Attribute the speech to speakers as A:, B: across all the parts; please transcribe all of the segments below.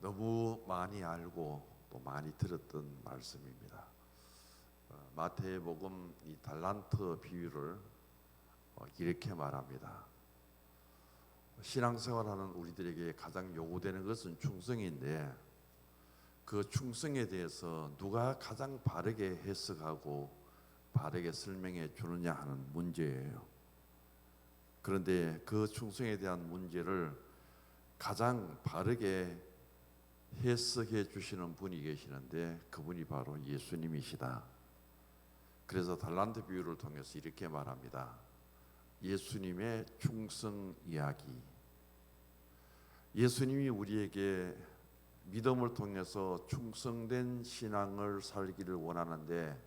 A: 너무 많이 알고 또 많이 들었던 말씀입니다. 마태복음 이 달란트 비유를 이렇게 말합니다. 신앙생활하는 우리들에게 가장 요구되는 것은 충성인데 그 충성에 대해서 누가 가장 바르게 해석하고 바르게 설명해 주느냐 하는 문제예요. 그런데 그 충성에 대한 문제를 가장 바르게 해석해 주시는 분이 계시는데 그분이 바로 예수님이시다. 그래서 달란트 비유를 통해서 이렇게 말합니다. 예수님의 충성 이야기. 예수님이 우리에게 믿음을 통해서 충성된 신앙을 살기를 원하는데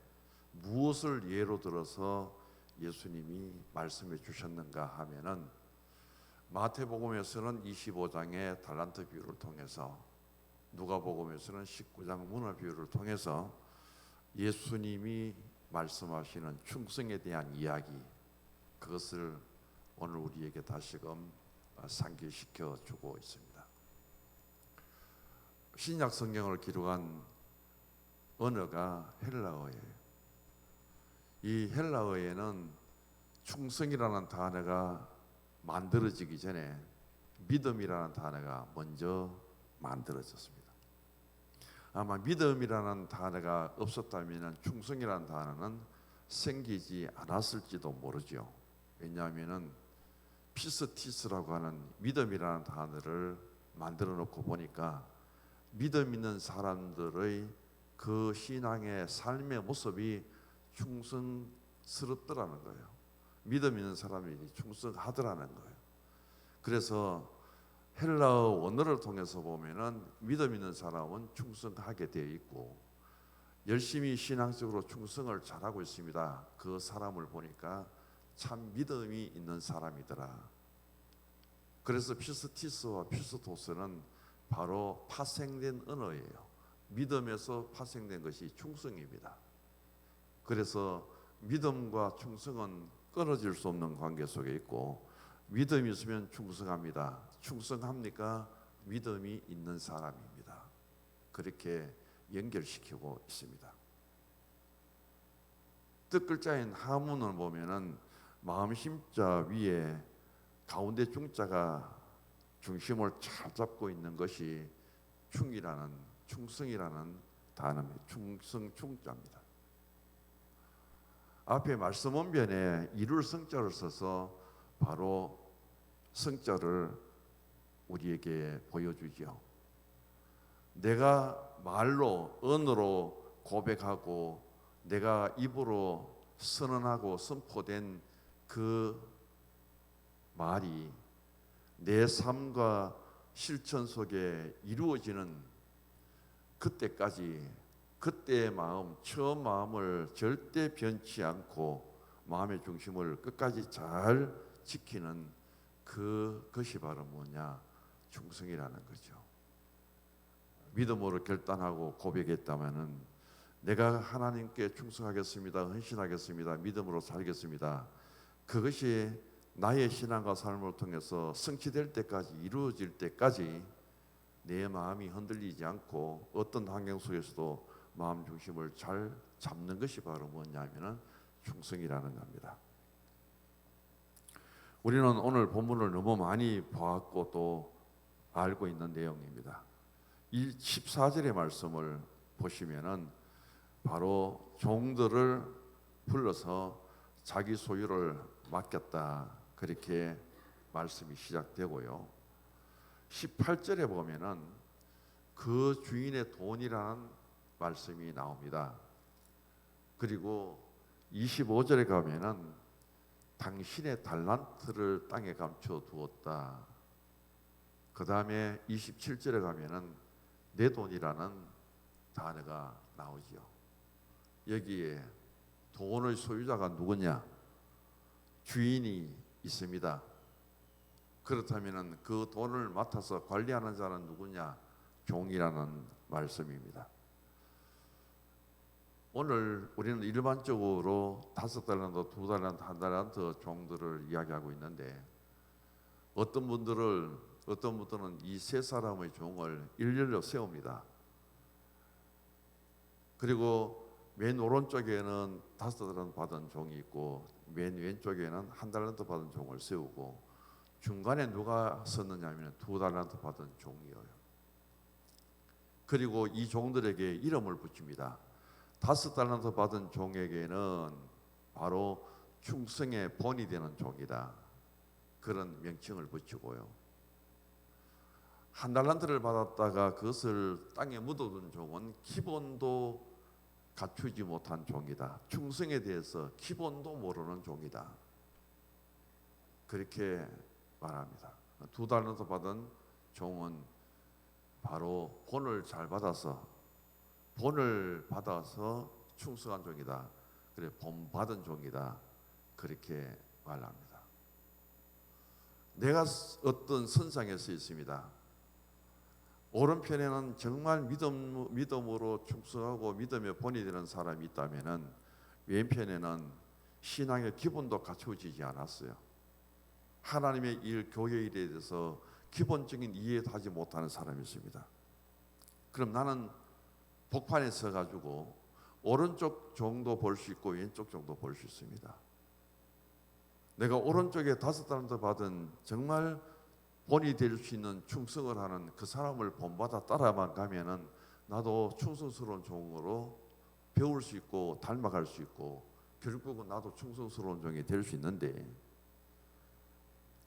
A: 무엇을 예로 들어서 예수님이 말씀해 주셨는가 하면은 마태복음에서는 25장의 달란트 비유를 통해서, 누가복음에서는 19장 문화 비유를 통해서 예수님이 말씀하시는 충성에 대한 이야기, 그것을 오늘 우리에게 다시금 상기시켜 주고 있습니다. 신약 성경을 기록한 언어가 헬라어예요. 이 헬라어에는 충성이라는 단어가 만들어지기 전에 믿음이라는 단어가 먼저 만들어졌습니다. 아마 믿음이라는 단어가 없었다면 충성이라는 단어는 생기지 않았을지도 모르죠. 왜냐하면 피스티스라고 하는 믿음이라는 단어를 만들어 놓고 보니까 믿음 있는 사람들의 그 신앙의 삶의 모습이 충성스럽더라는 거예요. 믿음 있는 사람이 충성하더라는 거예요. 그래서 헬라어 원어를 통해서 보면은 믿음 있는 사람은 충성하게 되어 있고, 열심히 신앙적으로 충성을 잘하고 있습니다. 그 사람을 보니까 참 믿음이 있는 사람이더라. 그래서 피스티스와 피스토스는 바로 파생된 언어예요. 믿음에서 파생된 것이 충성입니다. 그래서 믿음과 충성은 끊어질 수 없는 관계 속에 있고, 믿음이 있으면 충성합니다. 충성합니까? 믿음이 있는 사람입니다. 그렇게 연결시키고 있습니다. 뜻글자인 하문을 보면은 마음심자 위에 가운데 중자가 중심을 잘 잡고 있는 것이 충성이라는 단어입니다. 충성 충자입니다. 앞에 말씀 원변에 이룰 성자를 써서 바로 성자를 우리에게 보여주죠. 내가 말로, 언어로 고백하고 내가 입으로 선언하고 선포된 그 말이 내 삶과 실천 속에 이루어지는 그때까지, 그때의 마음, 처음 마음을 절대 변치 않고 마음의 중심을 끝까지 잘 지키는 그것이 바로 뭐냐? 충성이라는 거죠. 믿음으로 결단하고 고백했다면은 내가 하나님께 충성하겠습니다, 헌신하겠습니다, 믿음으로 살겠습니다. 그것이 나의 신앙과 삶을 통해서 성취될 때까지, 이루어질 때까지 내 마음이 흔들리지 않고 어떤 환경 속에서도 마음 중심을 잘 잡는 것이 바로 뭐냐면은 충성이라는 겁니다. 우리는 오늘 본문을 너무 많이 보았고 또 알고 있는 내용입니다. 이 14절의 말씀을 보시면은 바로 종들을 불러서 자기 소유를 맡겼다, 그렇게 말씀이 시작되고요. 18절에 보면은 그 주인의 돈이라는 말씀이 나옵니다. 그리고 25절에 가면은 당신의 달란트를 땅에 감춰 두었다. 그 다음에 27절에 가면은 내 돈이라는 단어가 나오죠. 여기에 돈의 소유자가 누구냐? 주인이 있습니다. 그렇다면 그 돈을 맡아서 관리하는 자는 누구냐? 종이라는 말씀입니다. 오늘 우리는 일반적으로 5달란트, 2달란트, 1달란트 종들을 이야기하고 있는데 어떤 분들을 어떤 분들은 이 세 사람의 종을 일렬로 세웁니다. 그리고 맨 오른쪽에는 5달란트 받은 종이 있고 맨 왼쪽에는 1달란트 받은 종을 세우고 중간에 누가 섰느냐 하면 2달란트 받은 종이에요. 그리고 이 종들에게 이름을 붙입니다. 5달란트 받은 종에게는 바로 충성의 본이 되는 종이다, 그런 명칭을 붙이고요. 1달란트를 받았다가 그것을 땅에 묻어둔 종은 기본도 갖추지 못한 종이다. 충성에 대해서 기본도 모르는 종이다. 그렇게 말합니다. 2달란트 받은 종은 바로 본을 잘 받아서 충성한 종이다. 그래, 본 받은 종이다. 그렇게 말합니다. 내가 어떤 선상에 서 있습니다. 오른편에는 정말 믿음으로 충성하고 믿음의 본이 되는 사람이 있다면은 왼편에는 신앙의 기본도 갖춰지지 않았어요. 하나님의 일, 교회 일에 대해서 기본적인 이해도 하지 못하는 사람이 있습니다. 그럼 나는 복판에 서가지고 오른쪽 정도 볼 수 있고 왼쪽 정도 볼 수 있습니다. 내가 오른쪽에 5달란트 받은 정말 본이 될 수 있는 충성을 하는 그 사람을 본받아 따라만 가면은 나도 충성스러운 종으로 배울 수 있고 닮아갈 수 있고 결국은 나도 충성스러운 종이 될 수 있는데,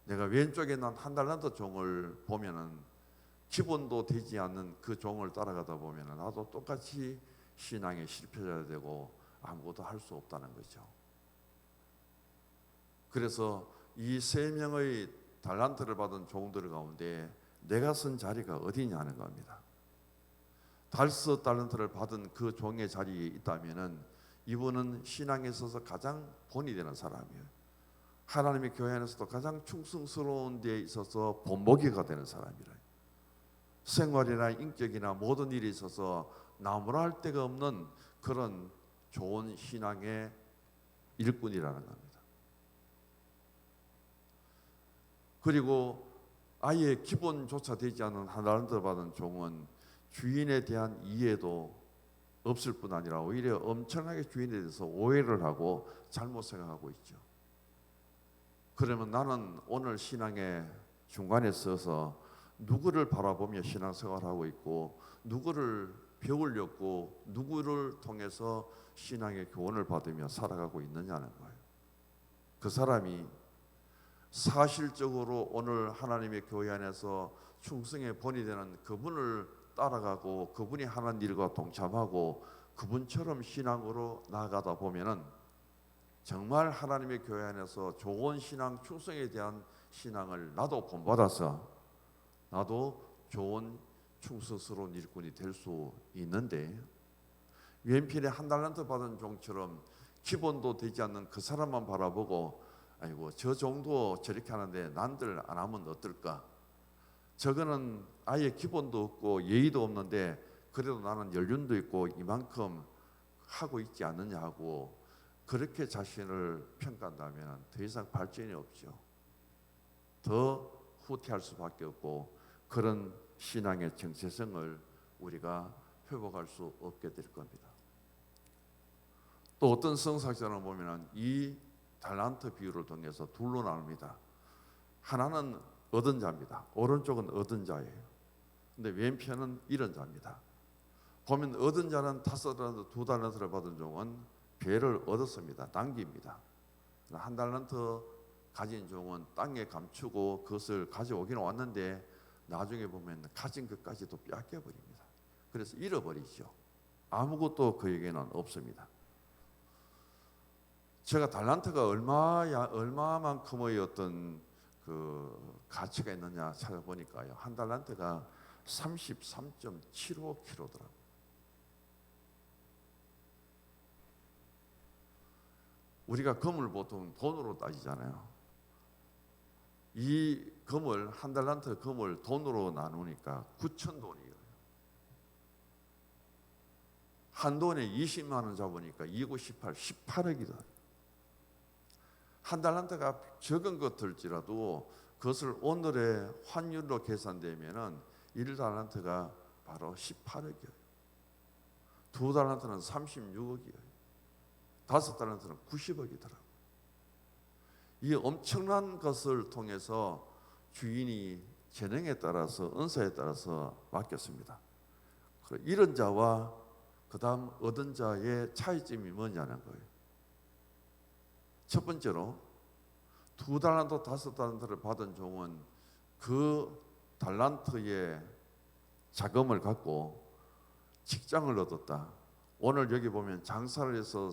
A: 내가 왼쪽에 난 1달란트 종을 보면은 기본도 되지 않는 그 종을 따라가다 보면은 나도 똑같이 신앙에 실패해야 되고 아무것도 할 수 없다는 거죠. 그래서 이 3명의 달란트를 받은 종들 가운데 내가 선 자리가 어디냐는 겁니다. 5달란트를 받은 그 종의 자리에 있다면은 이분은 신앙에 있어서 가장 본이 되는 사람이에요. 하나님의 교회 안에서도 가장 충성스러운 데에 있어서 본보기가 되는 사람이라. 생활이나 인격이나 모든 일에 있어서 나무랄 데가 없는 그런 좋은 신앙의 일꾼이라는 겁니다. 그리고 아예 기본조차 되지 않은 1달란트 받은 종은 주인에 대한 이해도 없을 뿐 아니라 오히려 엄청나게 주인에 대해서 오해를 하고 잘못 생각하고 있죠. 그러면 나는 오늘 신앙의 중간에 서서 누구를 바라보며 신앙생활하고 있고 누구를 배우려고 누구를 통해서 신앙의 교훈을 받으며 살아가고 있느냐는 거예요. 그 사람이 사실적으로 오늘 하나님의 교회 안에서 충성의 본이 되는 그분을 따라가고 그분이 하는 일과 동참하고 그분처럼 신앙으로 나아가다 보면은 정말 하나님의 교회 안에서 좋은 신앙, 충성에 대한 신앙을 나도 본받아서 나도 좋은 충성스러운 일꾼이 될 수 있는데, 왼편에 1달란트 받은 종처럼 기본도 되지 않는 그 사람만 바라보고 아이고 저 정도 저렇게 하는데 난들 안 하면 어떨까? 저거는 아예 기본도 없고 예의도 없는데 그래도 나는 연륜도 있고 이만큼 하고 있지 않느냐 하고 그렇게 자신을 평가한다면 더 이상 발전이 없죠. 더 후퇴할 수밖에 없고 그런 신앙의 정체성을 우리가 회복할 수 없게 될 겁니다. 또 어떤 성사학자는 보면 이 달란트 비유를 통해서 둘로 나눕니다. 하나는 얻은 자입니다. 오른쪽은 얻은 자예요. 근데 왼편은 잃은 자입니다. 보면 얻은 자는 5달란트, 2달란트를 받은 종은 배를 얻었습니다. 남깁니다. 1달란트 가진 종은 땅에 감추고 그것을 가져오기는 왔는데 나중에 보면 가진 것까지도 빼앗겨버립니다. 그래서 잃어버리죠. 아무것도 그에게는 없습니다. 제가 달란트가 얼마만큼의 어떤 그 가치가 있느냐 찾아보니까요, 1달란트가 33.75kg더라고요. 우리가 금을 보통 돈으로 따지잖아요. 이 금을 1달란트 금을 돈으로 나누니까 9,000돈이에요. 한 돈에 20만 원 잡으니까 2고 18, 18억이다. 1달란트가 적은 것 들지라도 그것을 오늘의 환율로 계산되면은 1달란트가 바로 18억이에요. 2달란트는 36억이에요. 5달란트는 90억이더라고요. 이 엄청난 것을 통해서 주인이 재능에 따라서 은사에 따라서 맡겼습니다. 이런 자와 그 다음 얻은 자의 차이점이 뭐냐는 거예요. 첫 번째로 2달란트 5달란트를 받은 종은 그 달란트의 자금을 갖고 직장을 얻었다. 오늘 여기 보면 장사를 해서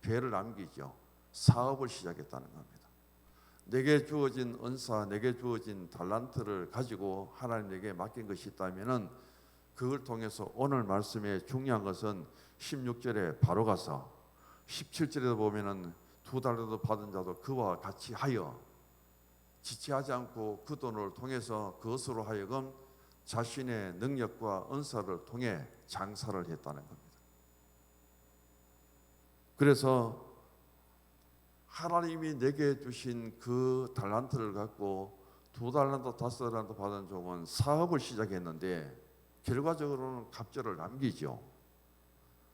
A: 배를 남기죠. 사업을 시작했다는 겁니다. 내게 주어진 은사, 내게 주어진 달란트를 가지고 하나님에게 맡긴 것이 있다면은 그걸 통해서 오늘 말씀에 중요한 것은 16절에 바로 가서 17절에 보면은 2달란트 받은 자도 그와 같이 하여 지체하지 않고 그 돈을 통해서 그것으로 하여금 자신의 능력과 은사를 통해 장사를 했다는 겁니다. 그래서 하나님이 내게 주신 그 달란트를 갖고 2달란트, 5달란트 받은 종은 사업을 시작했는데 결과적으로는 갑절을 남기죠.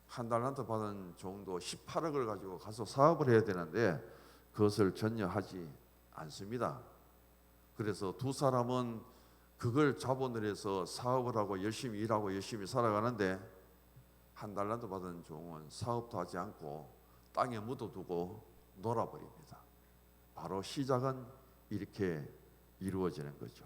A: 1달란트 받은 종도 18억을 가지고 가서 사업을 해야 되는데 그것을 전혀 하지 않습니다. 그래서 두 사람은 그걸 자본을 해서 사업을 하고 열심히 일하고 열심히 살아가는데 1달란트 받은 종은 사업도 하지 않고 땅에 묻어두고 놀아버립니다. 바로 시작은 이렇게 이루어지는 거죠.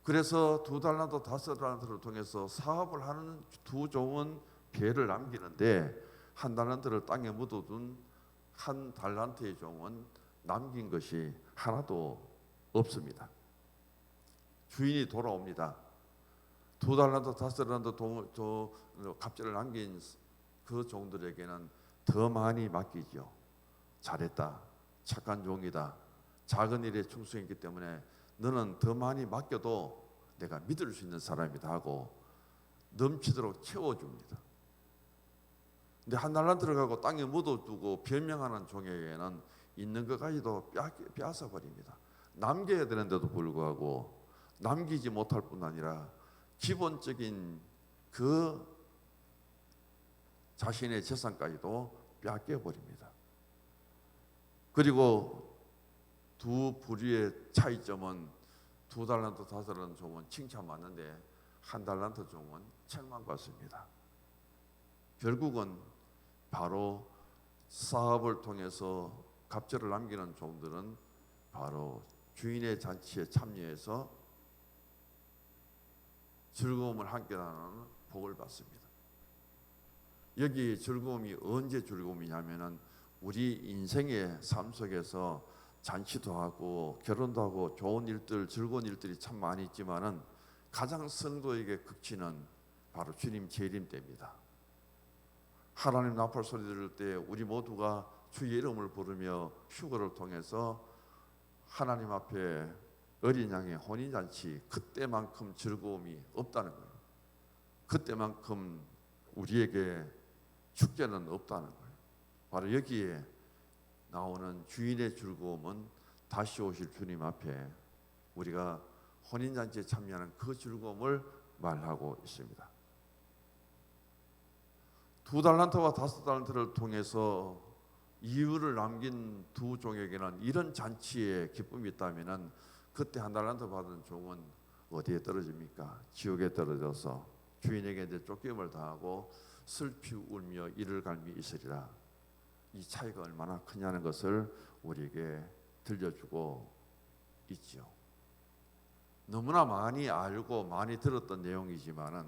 A: 그래서 2달란트, 5달란트를 통해서 사업을 하는 두 종은 배를 남기는데 1달란트를 땅에 묻어둔 1달란트의 종은 남긴 것이 하나도 없습니다. 주인이 돌아옵니다. 2달란트, 5달란트 갑절을 남긴 그 종들에게는 더 많이 맡기죠. 잘했다, 착한 종이다, 작은 일에 충성했기 때문에 너는 더 많이 맡겨도 내가 믿을 수 있는 사람이다 하고 넘치도록 채워줍니다. 근데 1달란트를 가고 땅에 묻어두고 변명하는 종에게는 있는 것까지도 빼앗아 버립니다. 남겨야 되는데도 불구하고 남기지 못할 뿐 아니라 기본적인 그 자신의 재산까지도 빼앗겨 버립니다. 그리고 두 부류의 차이점은 2달란트, 5달란트 종은 칭찬받는데 1달란트 종은 책망받습니다. 결국은 바로 사업을 통해서 갑절을 남기는 종들은 바로 주인의 잔치에 참여해서 즐거움을 함께 나누는 복을 받습니다. 여기 즐거움이 언제 즐거움이냐면은 우리 인생의 삶 속에서 잔치도 하고 결혼도 하고 좋은 일들, 즐거운 일들이 참 많이 있지만은 가장 성도에게 극치는 바로 주님 재림 때입니다. 하나님 나팔 소리 들을 때 우리 모두가 주의 이름을 부르며 휴거를 통해서 하나님 앞에 어린 양의 혼인잔치, 그때만큼 즐거움이 없다는 거예요. 그때만큼 우리에게 축제는 없다는 거예요. 바로 여기에 나오는 주인의 즐거움은 다시 오실 주님 앞에 우리가 혼인잔치에 참여하는 그 즐거움을 말하고 있습니다. 2달란트와 5달란트를 통해서 이유를 남긴 두 종에게는 이런 잔치에 기쁨이 있다면 그때 1달란트 받은 종은 어디에 떨어집니까? 지옥에 떨어져서 주인에게 이제 쫓김을 당하고 슬피 울며 이를 갈미 있으리라. 이 차이가 얼마나 크냐는 것을 우리에게 들려주고 있죠. 너무나 많이 알고 많이 들었던 내용이지만은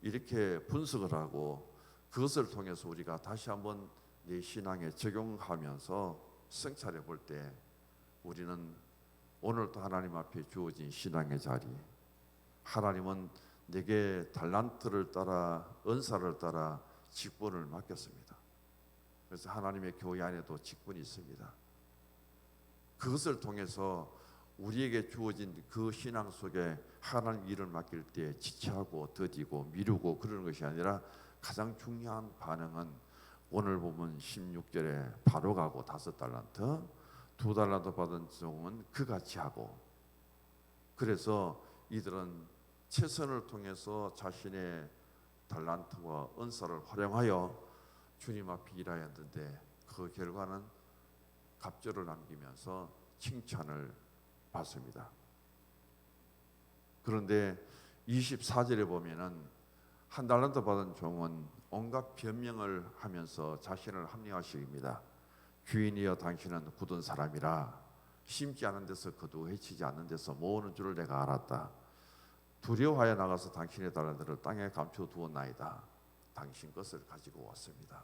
A: 이렇게 분석을 하고 그것을 통해서 우리가 다시 한번 내 신앙에 적용하면서 성찰해 볼 때 우리는 오늘도 하나님 앞에 주어진 신앙의 자리, 하나님은 내게 달란트를 따라 은사를 따라 직분을 맡겼습니다. 그래서 하나님의 교회 안에도 직분이 있습니다. 그것을 통해서 우리에게 주어진 그 신앙 속에 하나님 일을 맡길 때 지체하고 더디고 미루고 그러는 것이 아니라 가장 중요한 반응은 오늘 보면 16절에 바로 가고 5달란트, 2달란트 받은 종은 그같이 하고, 그래서 이들은 최선을 통해서 자신의 달란트와 은사를 활용하여 주님 앞에 일하였는데 그 결과는 갑절을 남기면서 칭찬을 받습니다. 그런데 24절에 보면은 1달란트 받은 종은 온갖 변명을 하면서 자신을 합리화시킵니다. 주인이여 당신은 굳은 사람이라 심지 않은 데서 거두어 해치지 않는 데서 모으는 줄을 내가 알았다. 두려워하여 나가서 당신의 달란트를 땅에 감춰두었나이다. 당신 것을 가지고 왔습니다.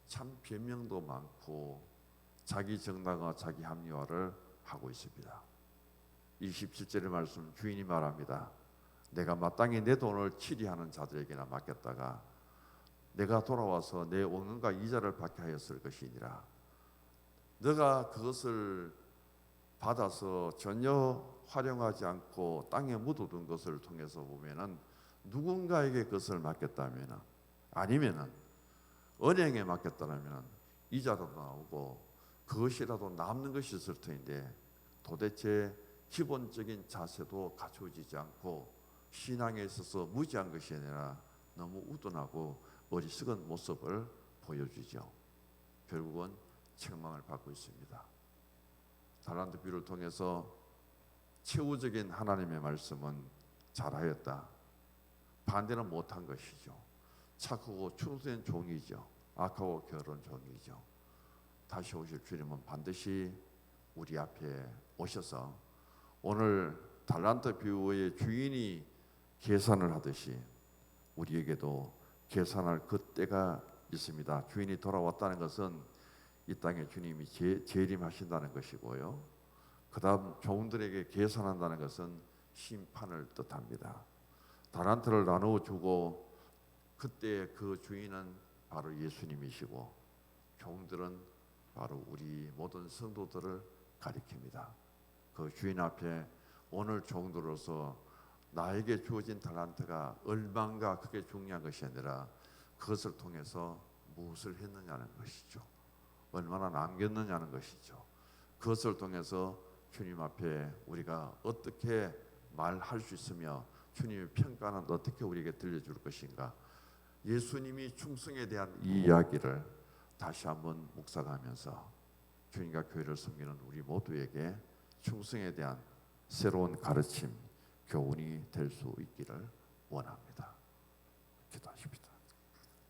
A: 참 변명도 많고 자기 정당화 자기 합리화를 하고 있습니다. 27절의 말씀 주인이 말합니다. 내가 마땅히 내 돈을 치리하는 자들에게나 맡겼다가 내가 돌아와서 내 원금과 이자를 받게 하였을 것이니라. 너가 그것을 받아서 전혀 활용하지 않고 땅에 묻어둔 것을 통해서 보면은 누군가에게 그것을 맡겼다면, 아니면은 은행에 맡겼다면 이자도 나오고 그것이라도 남는 것이 있을 텐데 도대체 기본적인 자세도 갖춰지지 않고 신앙에 있어서 무지한 것이 아니라 너무 우둔하고 어리석은 모습을 보여주죠. 결국은 책망을 받고 있습니다. 달란트 비유를 통해서 최후적인 하나님의 말씀은 잘하였다, 반대는 못한 것이죠. 착하고 충성된 종이죠. 악하고 게으른 종이죠. 다시 오실 주님은 반드시 우리 앞에 오셔서 오늘 달란트 비유의 주인이 계산을 하듯이 우리에게도 계산할 그때가 있습니다. 주인이 돌아왔다는 것은 이 땅에 주님이 재림하신다는 것이고요. 그 다음 종들에게 계산한다는 것은 심판을 뜻합니다. 달란트를 나누어 주고 그때 그 주인은 바로 예수님이시고 종들은 바로 우리 모든 성도들을 가리킵니다. 그 주인 앞에 오늘 종들로서 나에게 주어진 달란트가 얼마인가 그게 중요한 것이 아니라 그것을 통해서 무엇을 했느냐는 것이죠. 얼마나 남겼느냐는 것이죠. 그것을 통해서 주님 앞에 우리가 어떻게 말할 수 있으며 주님의 평가는 어떻게 우리에게 들려줄 것인가. 예수님이 충성에 대한 이 이야기를 다시 한번 묵상하면서 주님과 교회를 섬기는 우리 모두에게 충성에 대한 새로운 가르침, 교훈이 될 수 있기를 원합니다. 기도하십시다.